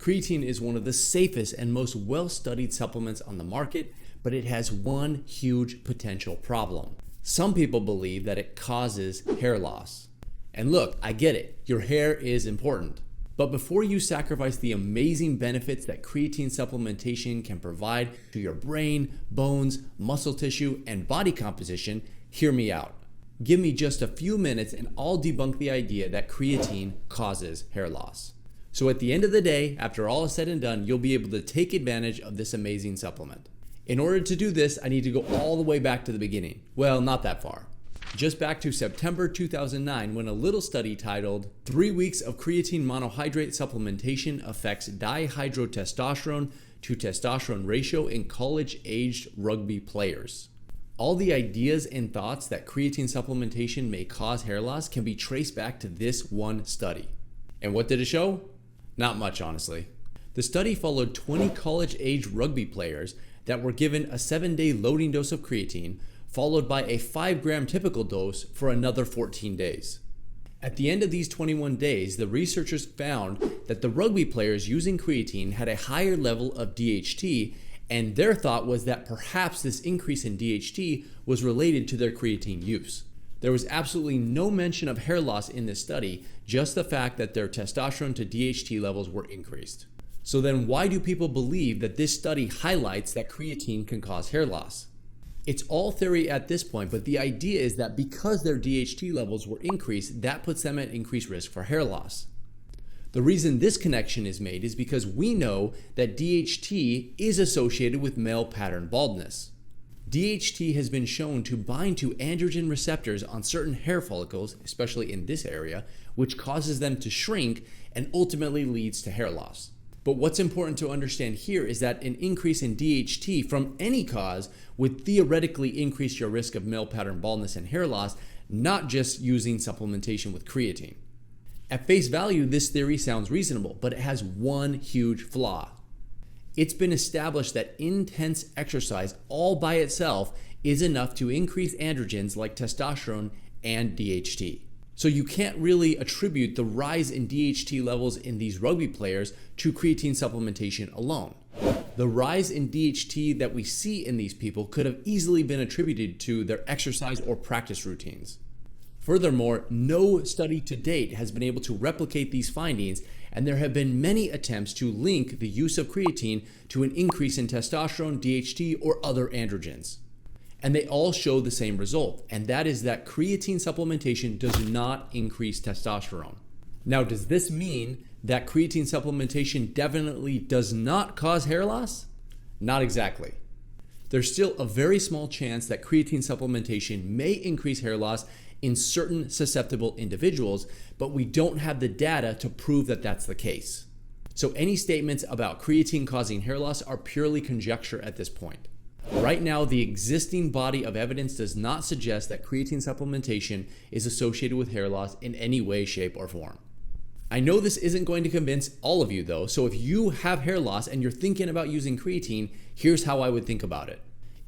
Creatine is one of the safest and most well-studied supplements on the market, but it has one huge potential problem. Some people believe that it causes hair loss. And look, I get it, your hair is important. But before you sacrifice the amazing benefits that creatine supplementation can provide to your brain, bones, muscle tissue, and body composition, hear me out. Give me just a few minutes and I'll debunk the idea that creatine causes hair loss. So at the end of the day, after all is said and done, you'll be able to take advantage of this amazing supplement. In order to do this, I need to go all the way back to the beginning. Well, not that far. Just back to September 2009, when a little study titled 3 Weeks of Creatine Monohydrate Supplementation Affects Dihydrotestosterone to Testosterone Ratio in College-Aged Rugby Players. All the ideas and thoughts that creatine supplementation may cause hair loss can be traced back to this one study. And what did it show? Not much, honestly. The study followed 20 college-age rugby players that were given a 7-day loading dose of creatine, followed by a 5-gram typical dose for another 14 days. At the end of these 21 days, the researchers found that the rugby players using creatine had a higher level of DHT, and their thought was that perhaps this increase in DHT was related to their creatine use. There was absolutely no mention of hair loss in this study, just the fact that their testosterone to DHT levels were increased. So then why do people believe that this study highlights that creatine can cause hair loss? It's all theory at this point, but the idea is that because their DHT levels were increased, that puts them at increased risk for hair loss. The reason this connection is made is because we know that DHT is associated with male pattern baldness. DHT has been shown to bind to androgen receptors on certain hair follicles, especially in this area, which causes them to shrink and ultimately leads to hair loss. But what's important to understand here is that an increase in DHT from any cause would theoretically increase your risk of male pattern baldness and hair loss, not just using supplementation with creatine. At face value, this theory sounds reasonable, but it has one huge flaw. It's been established that intense exercise all by itself is enough to increase androgens like testosterone and DHT. So you can't really attribute the rise in DHT levels in these rugby players to creatine supplementation alone. The rise in DHT that we see in these people could have easily been attributed to their exercise or practice routines. Furthermore, no study to date has been able to replicate these findings, and there have been many attempts to link the use of creatine to an increase in testosterone, DHT, or other androgens. And they all show the same result, and that is that creatine supplementation does not increase testosterone. Now, does this mean that creatine supplementation definitely does not cause hair loss? Not exactly. There's still a very small chance that creatine supplementation may increase hair loss in certain susceptible individuals, but we don't have the data to prove that that's the case. So any statements about creatine causing hair loss are purely conjecture at this point. Right now, the existing body of evidence does not suggest that creatine supplementation is associated with hair loss in any way, shape, or form. I know this isn't going to convince all of you though, so if you have hair loss and you're thinking about using creatine, here's how I would think about it.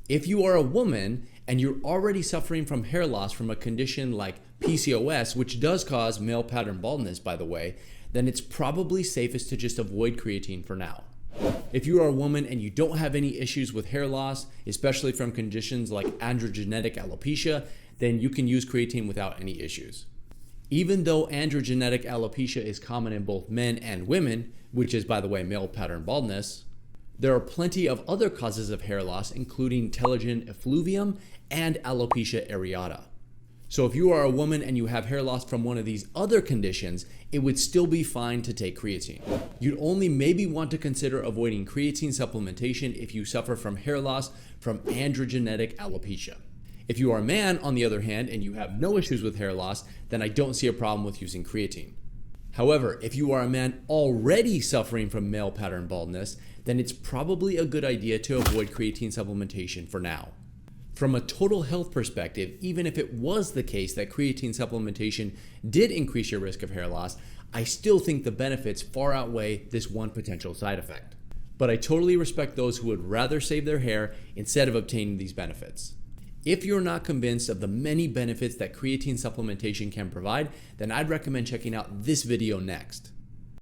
If you are a woman and you're already suffering from hair loss from a condition like PCOS, which does cause male pattern baldness, by the way, then it's probably safest to just avoid creatine for now. If you are a woman and you don't have any issues with hair loss, especially from conditions like androgenetic alopecia, then you can use creatine without any issues. Even though androgenetic alopecia is common in both men and women, which is, by the way, male pattern baldness, there are plenty of other causes of hair loss, including telogen effluvium and alopecia areata. So if you are a woman and you have hair loss from one of these other conditions, it would still be fine to take creatine. You'd only maybe want to consider avoiding creatine supplementation if you suffer from hair loss from androgenetic alopecia. If you are a man, on the other hand, and you have no issues with hair loss, then I don't see a problem with using creatine. However, if you are a man already suffering from male pattern baldness, then it's probably a good idea to avoid creatine supplementation for now. From a total health perspective, even if it was the case that creatine supplementation did increase your risk of hair loss, I still think the benefits far outweigh this one potential side effect. But I totally respect those who would rather save their hair instead of obtaining these benefits. If you're not convinced of the many benefits that creatine supplementation can provide, then I'd recommend checking out this video next.